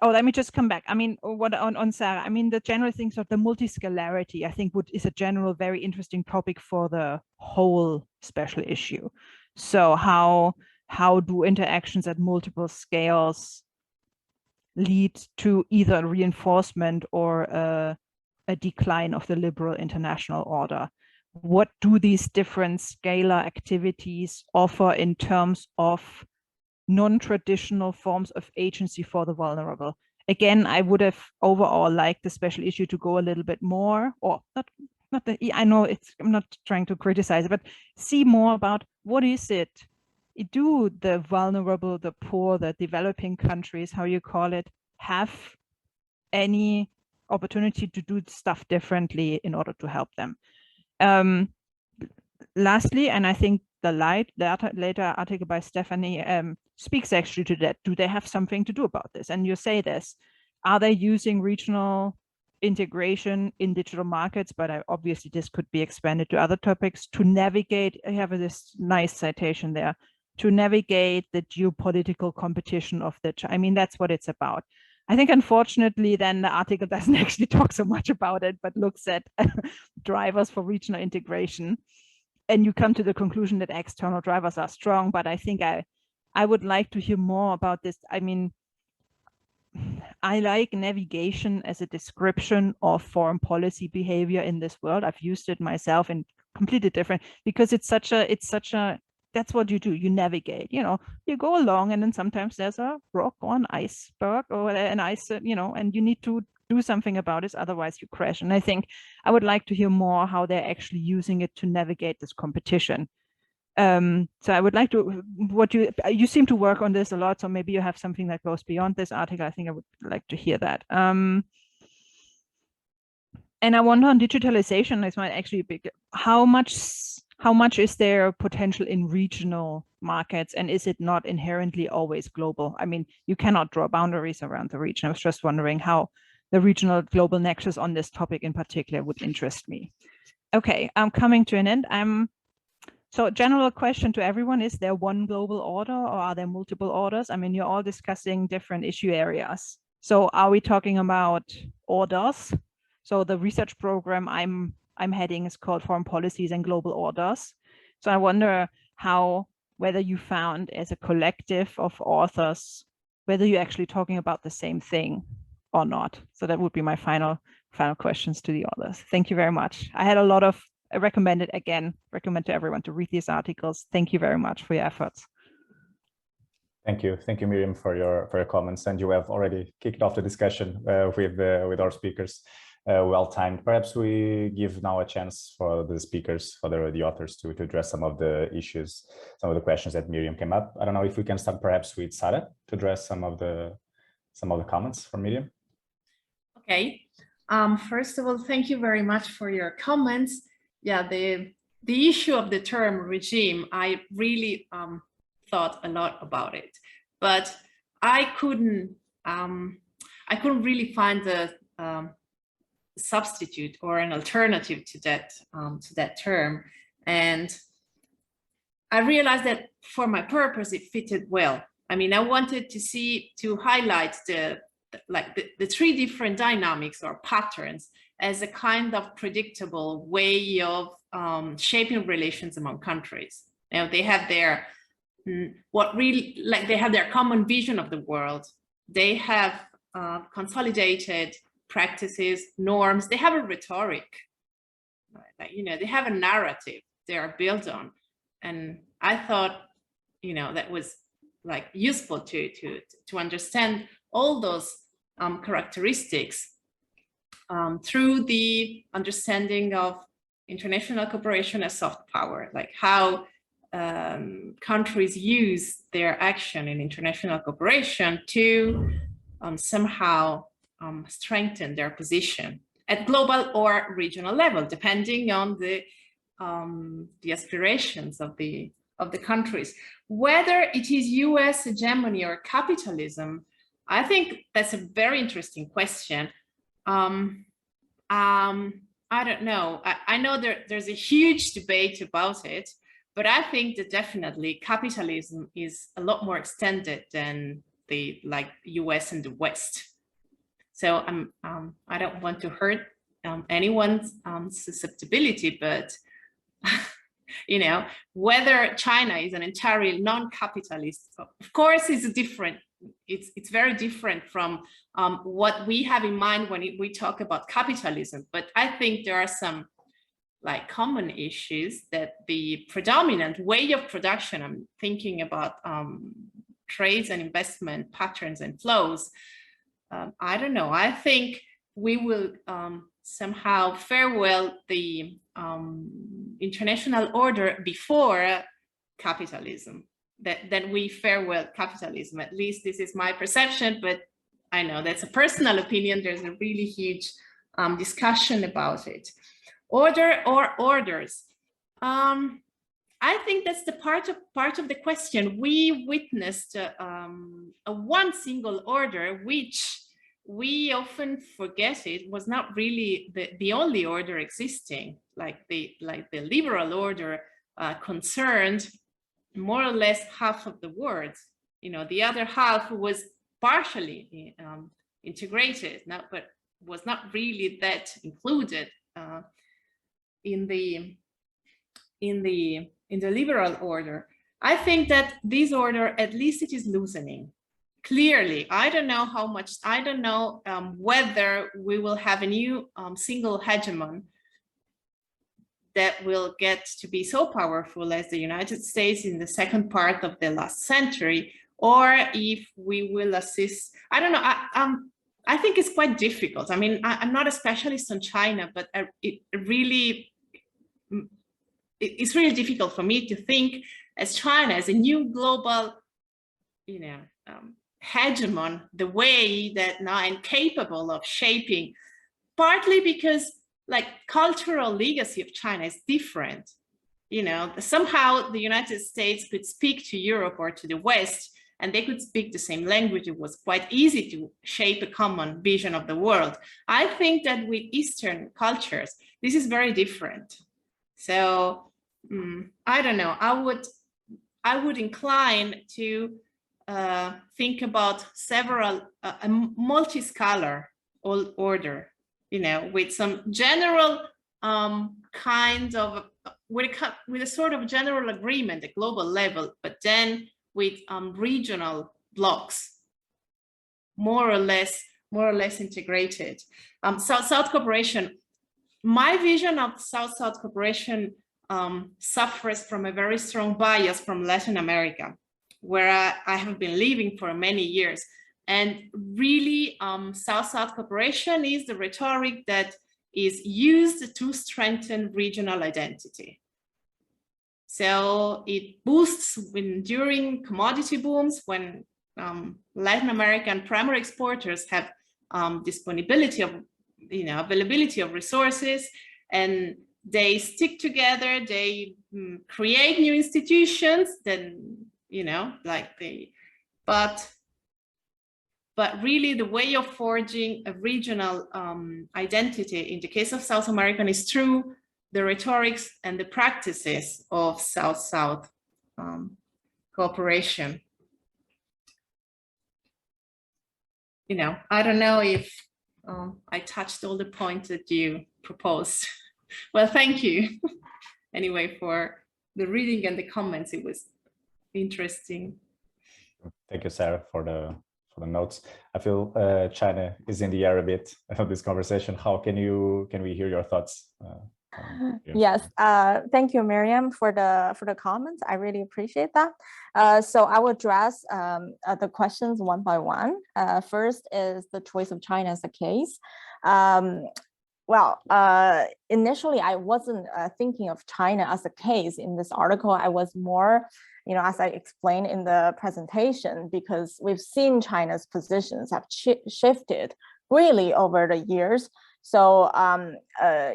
Speaker 6: Oh, let me just come back. I mean, what on Sara, I mean, the general things of the multiscalarity, I think is a general, very interesting topic for the whole special issue. So how do interactions at multiple scales lead to either reinforcement or a decline of the liberal international order? What do these different scalar activities offer in terms of non-traditional forms of agency for the vulnerable? Again, I would have overall liked the special issue to go a little bit more, or not. I know I'm not trying to criticize it, but see more about what is it? Do the vulnerable, the poor, the developing countries, how you call it, have any opportunity to do stuff differently in order to help them? Lastly, and I think the later article by Stephanie speaks actually to that. Do they have something to do about this? And you say this, are they using regional integration in digital markets? But obviously this could be expanded to other topics to navigate. I have this nice citation there, to navigate the geopolitical competition of the, I mean, that's what it's about. I think unfortunately then the article doesn't actually talk so much about it, but looks at drivers for regional integration. And you come to the conclusion that external drivers are strong, but I think I would like to hear more about this. I mean, I like navigation as a description of foreign policy behavior in this world. I've used it myself in completely different, because it's such a, that's what you do. You navigate, you know, you go along and then sometimes there's a rock or an iceberg or an ice, you know, and you need to do something about it, otherwise you crash. And I think I would like to hear more how they're actually using it to navigate this competition. So I would like to, you seem to work on this a lot, so maybe you have something that goes beyond this article. I think I would like to hear that. And I wonder on digitalization, this might actually be, how much is there potential in regional markets, and is it not inherently always global? I mean, you cannot draw boundaries around the region. I was just wondering how the regional global nexus on this topic in particular would interest me. Okay, I'm coming to an end. So general question to everyone, is there one global order or are there multiple orders? I mean, you're all discussing different issue areas. So are we talking about orders? So the research program I'm heading is called Foreign Policies and Global Orders. So I wonder whether you found as a collective of authors, whether you're actually talking about the same thing or not. So that would be my final questions to the authors. Thank you very much. I had a lot of, I recommend to everyone to read these articles. Thank you very much for your efforts.
Speaker 1: Thank you, Miriam, for your comments. And you have already kicked off the discussion with our speakers. Well timed. Perhaps we give now a chance for the speakers, for the authors to address some of the issues, some of the questions that Miriam came up. I don't know if we can start perhaps with Sara to address some of the comments from Miriam.
Speaker 3: Okay. First of all, thank you very much for your comments. Yeah, the issue of the term regime, I really thought a lot about it, but I couldn't really find a substitute or an alternative to that term, and I realized that for my purpose it fitted well. I mean, I wanted to highlight the three different dynamics or patterns as a kind of predictable way of shaping relations among countries. You know, they have their they have their common vision of the world. They have consolidated practices, norms. They have a rhetoric. You know, they have a narrative they are built on, and I thought, you know, that was like useful to understand all those characteristics through the understanding of international cooperation as soft power, like how countries use their action in international cooperation to somehow strengthen their position at global or regional level, depending on the aspirations of the countries. Whether it is US hegemony or capitalism, I think that's a very interesting question. I don't know. I know there's a huge debate about it, but I think that definitely capitalism is a lot more extended than the US and the West. So I don't want to hurt anyone's susceptibility, but you know, whether China is an entirely non-capitalist, of course, is different. It's very different from what we have in mind when we talk about capitalism. But I think there are some common issues that the predominant way of production, I'm thinking about trades and investment patterns and flows. I don't know. I think we will somehow farewell the international order before capitalism, that we farewell capitalism. At least this is my perception, but I know that's a personal opinion. There's a really huge discussion about it. Order or orders. I think that's the part of the question. We witnessed a one single order, which we often forget it was not really the only order existing. Like the liberal order concerned more or less half of the world. You know, the other half was partially integrated, but was not really that included in the liberal order. I think that this order, at least it is loosening. Clearly, I don't know how much, I don't know whether we will have a new single hegemon that will get to be so powerful as the United States in the second part of the last century, or if we will assist, I don't know, I think it's quite difficult. I mean, I'm not a specialist on China, but it's really difficult for me to think as China as a new global, you know, hegemon, the way that now I'm capable of shaping, partly because like cultural legacy of China is different. You know, somehow the United States could speak to Europe or to the West, and they could speak the same language. It was quite easy to shape a common vision of the world. I think that with Eastern cultures, this is very different. So I don't know, I would incline to think about several, a multi-scalar order, you know, with some general kind of, with a sort of general agreement at global level, but then with regional blocks, more or less integrated. South-South cooperation. My vision of South-South cooperation suffers from a very strong bias from Latin America, where I have been living for many years. And really, South-South cooperation is the rhetoric that is used to strengthen regional identity. So it boosts during commodity booms, when Latin American primary exporters have disponibility of, you know, availability of resources, and they stick together, they create new institutions, then, you know, like but really the way of forging a regional identity in the case of South American is through the rhetorics and the practices of South-South cooperation. You know, I don't know if I touched all the points that you proposed. Well, thank you anyway for the reading and the comments. It was interesting.
Speaker 1: Thank you, Sarah, for the notes. I feel China is in the air a bit of this conversation. How can we hear your thoughts?
Speaker 5: Yes, thank you, Miriam, for the comments. I really appreciate that. So I will address the questions one by one. First is the choice of China as a case. Well, initially I wasn't thinking of China as a case in this article. I was more, you know, as I explained in the presentation, because we've seen China's positions have shifted really over the years. So,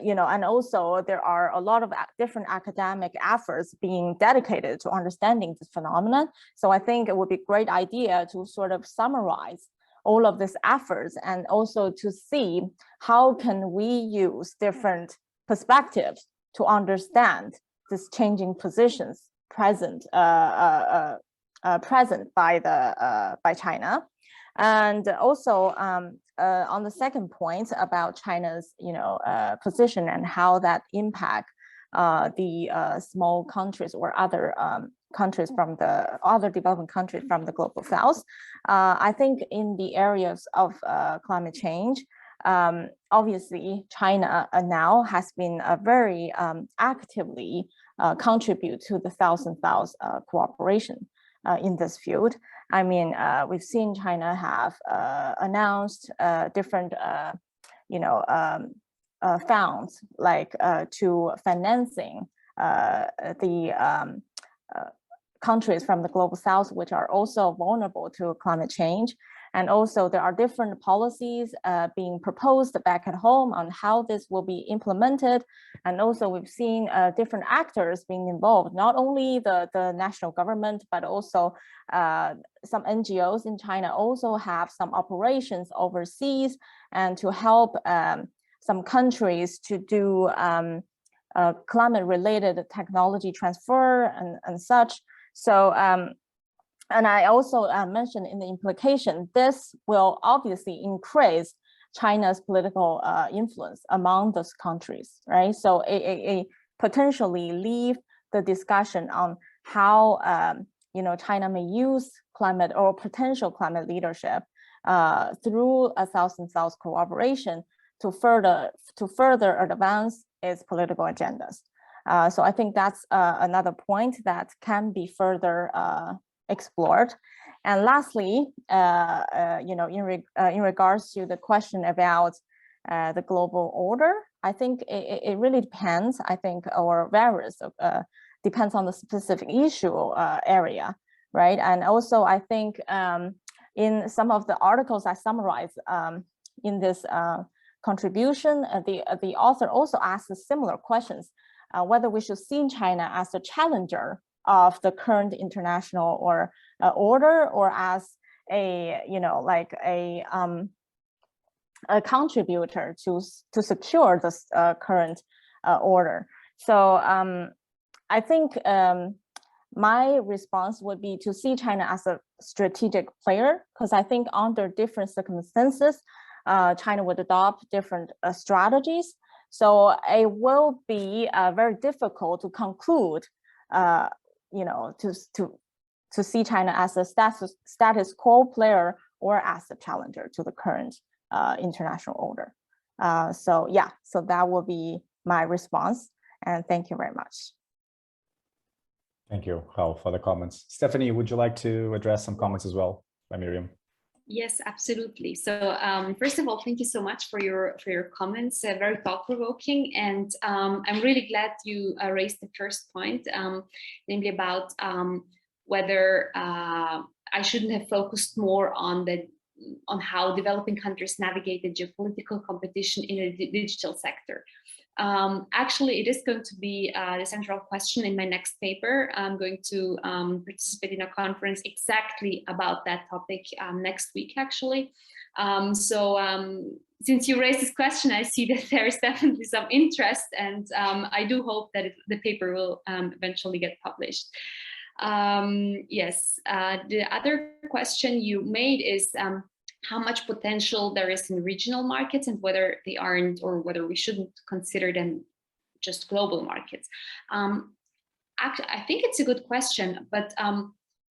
Speaker 5: you know, and also there are a lot of different academic efforts being dedicated to understanding this phenomenon. So I think it would be a great idea to sort of summarize all of these efforts, and also to see how can we use different perspectives to understand these changing positions present by China. And also on the second point about China's, you know, position and how that impact the small countries or other countries from the other developing countries from the global south. I think in the areas of climate change, obviously China now has been very actively contribute to the South-South cooperation in this field. I mean, we've seen China have announced different, you know, funds like to financing the countries from the global south, which are also vulnerable to climate change. And also there are different policies being proposed back at home on how this will be implemented. And also we've seen different actors being involved, not only the national government, but also some NGOs in China also have some operations overseas and to help some countries to do climate-related technology transfer and such. So, and I also mentioned in the implication, this will obviously increase China's political influence among those countries, right? So it potentially leave the discussion on how China may use climate or potential climate leadership through a South and South cooperation to further advance its political agendas. So I think that's another point that can be further explored. And lastly, in regards to the question about the global order, I think it really depends, I think, or varies, depends on the specific issue area, right? And also I think in some of the articles I summarized in this contribution, the author also asks similar questions, whether we should see China as a challenger of the current international or order, or as a contributor to secure this current order. So I think my response would be to see China as a strategic player, because I think under different circumstances, China would adopt different strategies. So it will be very difficult to conclude to see China as a status quo player or as a challenger to the current international order. So yeah, so that will be my response. And thank you very much.
Speaker 1: Thank you, Hal, for the comments. Stephanie, would you like to address some comments as well by Miriam?
Speaker 4: Yes, absolutely. So first of all, thank you so much for your comments, very thought-provoking. And I'm really glad you raised the first point, namely about whether I shouldn't have focused more on how developing countries navigate the geopolitical competition in the digital sector. Actually, it is going to be the central question in my next paper. I'm going to participate in a conference exactly about that topic next week, actually. Since you raised this question, I see that there is definitely some interest, and I do hope that the paper will eventually get published. Yes, the other question you made is how much potential there is in regional markets and whether they aren't, or whether we shouldn't consider them just global markets. Actually, I think it's a good question, but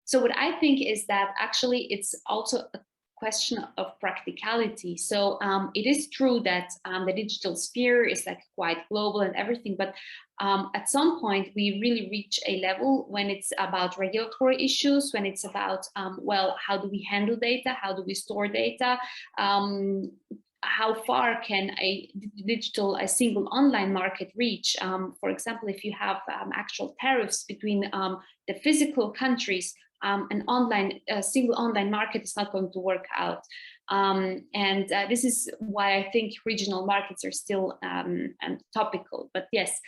Speaker 4: so what I think is that actually it's also a question of practicality. So it is true that the digital sphere is like quite global and everything, but at some point we really reach a level when it's about regulatory issues, when it's about, well, how do we handle data? How do we store data? How far can a single online market reach? For example, if you have actual tariffs between the physical countries, a single online market is not going to work out. This is why I think regional markets are still topical. But yes,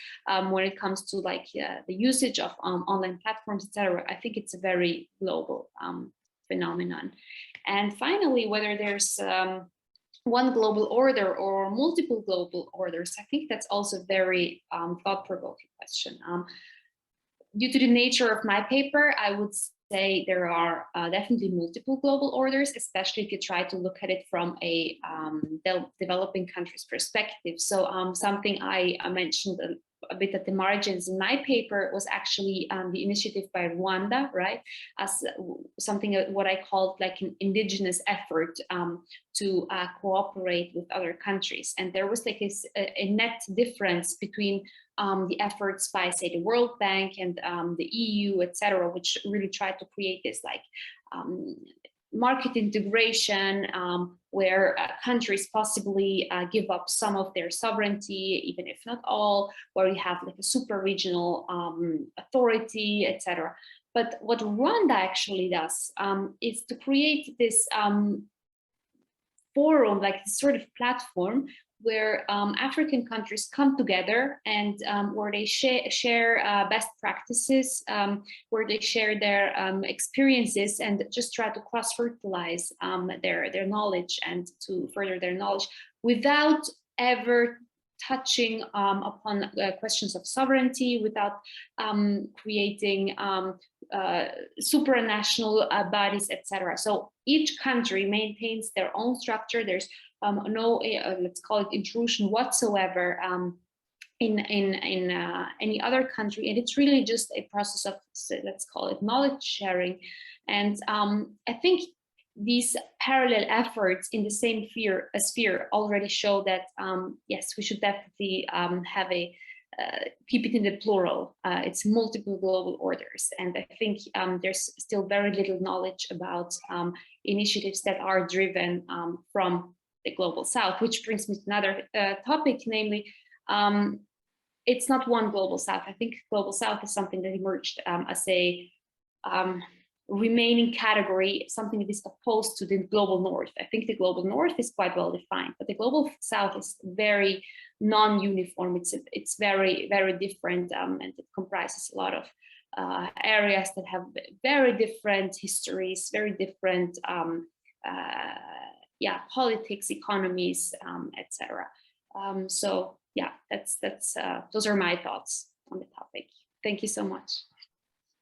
Speaker 4: when it comes to like the usage of online platforms, etc., I think it's a very global phenomenon. And finally, whether there's one global order or multiple global orders, I think that's also a very thought-provoking question. Due to the nature of my paper, I would say there are definitely multiple global orders, especially if you try to look at it from a developing countries perspective. So something I mentioned a bit at the margins in my paper was actually the initiative by Rwanda, right? As something what I called like an indigenous effort to cooperate with other countries. And there was like a net difference between the efforts by, say, the World Bank and the EU, etc., which really tried to create this like market integration where countries possibly give up some of their sovereignty, even if not all, where you have like a super regional authority, etc. But what Rwanda actually does is to create this forum, like this sort of platform where African countries come together and where they share best practices, where they share their experiences and just try to cross-fertilize their knowledge and to further their knowledge without ever touching upon questions of sovereignty, without creating supranational bodies, etc. So each country maintains their own structure. There's no, let's call it, intrusion whatsoever in any other country, and it's really just a process of, let's call it, knowledge sharing. And I think these parallel efforts in the same sphere already show that yes, we should definitely have a keep it in the plural. It's multiple global orders, and I think there's still very little knowledge about initiatives that are driven from the global south, which brings me to another topic, namely, it's not one global south. I think global south is something that emerged as a remaining category, something that is opposed to the global north. I think the global north is quite well defined, but the global south is very non-uniform. It's very, very different, and it comprises a lot of areas that have very different histories, very different politics, economies, etc. So yeah, those are my thoughts on the topic. Thank you so much.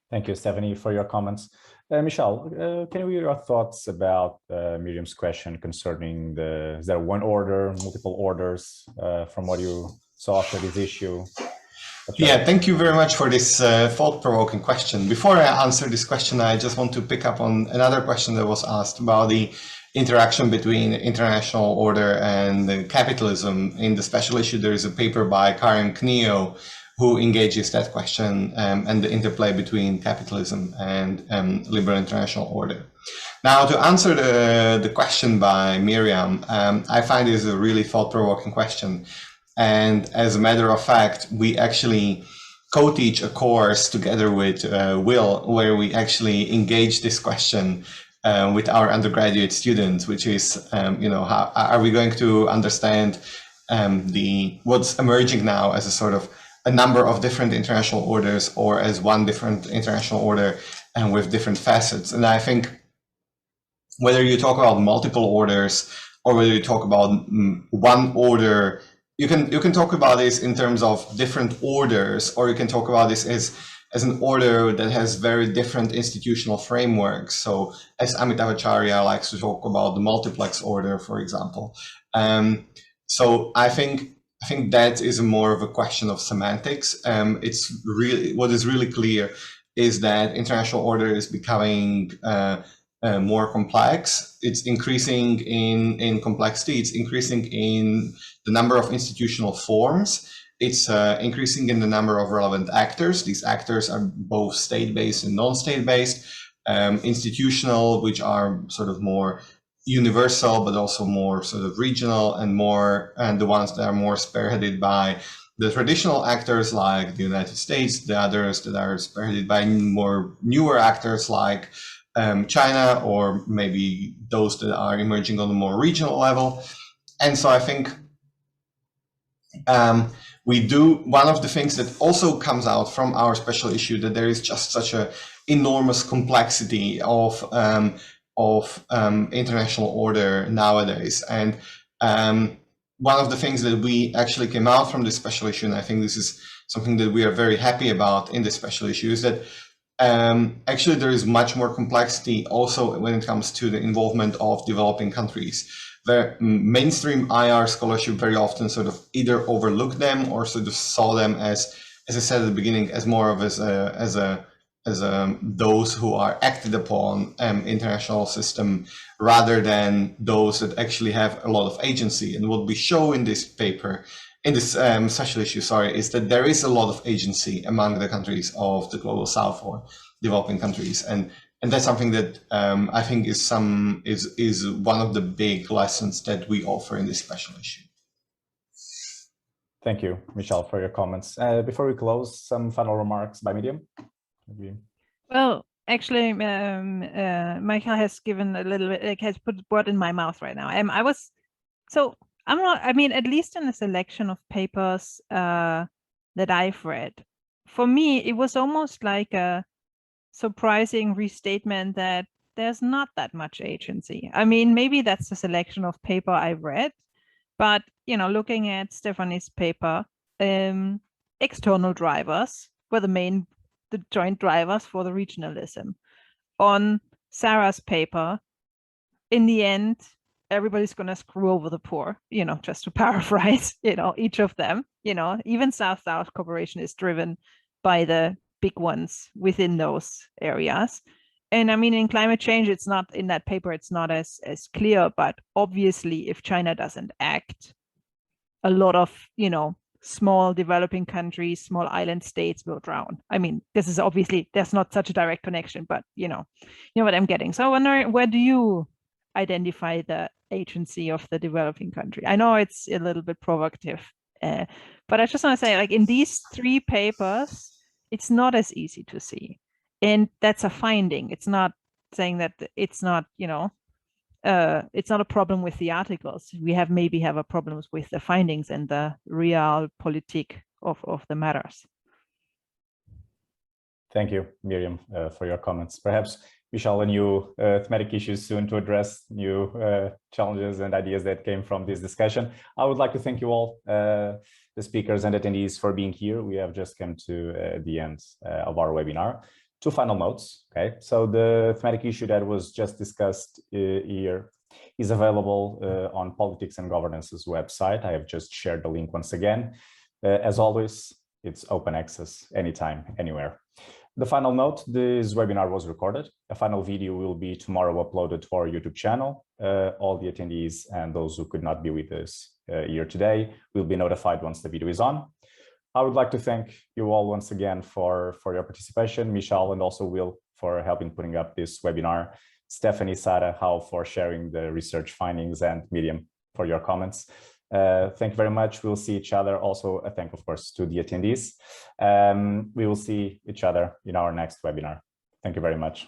Speaker 1: Thank you, Stephanie, for your comments. Michal, can you hear your thoughts about Miriam's question concerning is there one order, multiple orders, from what you saw after this issue?
Speaker 2: Yeah, thank you very much for this thought-provoking question. Before I answer this question, I just want to pick up on another question that was asked about the interaction between international order and capitalism. In the special issue, there is a paper by Caria who engages that question and the interplay between capitalism and liberal international order. Now, to answer the question by Miriam, I find this a really thought-provoking question. And as a matter of fact, we actually co-teach a course together with Will, where we actually engage this question with our undergraduate students, which is, how are we going to understand what's emerging now as a sort of a number of different international orders, or as one different international order and with different facets. And I think whether you talk about multiple orders or whether you talk about one order, you can talk about this in terms of different orders, or you can talk about this as an order that has very different institutional frameworks. So as Amitav Acharya likes to talk about the multiplex order, for example. So I think that is more of a question of semantics. It's really, what is really clear is that international order is becoming more complex. It's increasing in complexity. It's increasing in the number of institutional forms. It's increasing in the number of relevant actors. These actors are both state-based and non-state-based, institutional, which are sort of more universal, but also more sort of regional, and the ones that are more spearheaded by the traditional actors like the United States, the others that are spearheaded by more newer actors like China, or maybe those that are emerging on a more regional level. And so I think one of the things that also comes out from our special issue, that there is just such a enormous complexity of international order nowadays. And one of the things that we actually came out from this special issue, and I think this is something that we are very happy about in this special issue, is that actually there is much more complexity also when it comes to the involvement of developing countries. The mainstream IR scholarship very often sort of either overlooked them or sort of saw them as I said at the beginning, as more of those who are acted upon international system, rather than those that actually have a lot of agency. And what we show in this paper, in this special issue, is that there is a lot of agency among the countries of the global south or developing countries, and that's something that I think is one of the big lessons that we offer in this special issue.
Speaker 1: Thank you, Michal, for your comments. Before we close, some final remarks by Miriam.
Speaker 6: Well, actually, Michal has given a little bit, like, has put word in my mouth right now. I'm not, I mean, at least in the selection of papers that I've read, for me, it was almost like a surprising restatement that there's not that much agency. I mean, maybe that's the selection of paper I read, but, you know, looking at Stephanie's paper, external drivers were the joint drivers for the regionalism. On Sara's paper, in the end, everybody's going to screw over the poor, you know, just to paraphrase, you know, each of them, you know, even South-South cooperation is driven by the big ones within those areas. And I mean, in climate change, it's not in that paper, it's not as clear, but obviously if China doesn't act, a lot of, you know, small developing countries, small island states will drown. I mean, this is obviously, there's not such a direct connection, but you know what I'm getting. So I wonder, where do you identify the agency of the developing country? I know it's a little bit provocative, but I just want to say, like, in these three papers, it's not as easy to see. And that's a finding. It's not saying that it's not, you know, it's not a problem with the articles. We maybe have a problems with the findings and the realpolitik of the matters.
Speaker 1: Thank you, Miriam, for your comments. Perhaps, Michal, a new thematic issues soon to address, new challenges and ideas that came from this discussion. I would like to thank you all, the speakers and attendees, for being here. We have just come to the end of our webinar. Two final notes, okay? So the thematic issue that was just discussed here is available on Politics and Governance's website. I have just shared the link once again. As always, it's open access anytime, anywhere. The final note, this webinar was recorded. A final video will be tomorrow uploaded to our YouTube channel. All the attendees and those who could not be with us here today will be notified once the video is on. I would like to thank you all once again for your participation, Michal, and also Will for helping putting up this webinar, Stephanie, Sara, Hao for sharing the research findings, and Miriam for your comments. Thank you very much. We'll see each other. Also, a thank, of course, to the attendees. We will see each other in our next webinar. Thank you very much.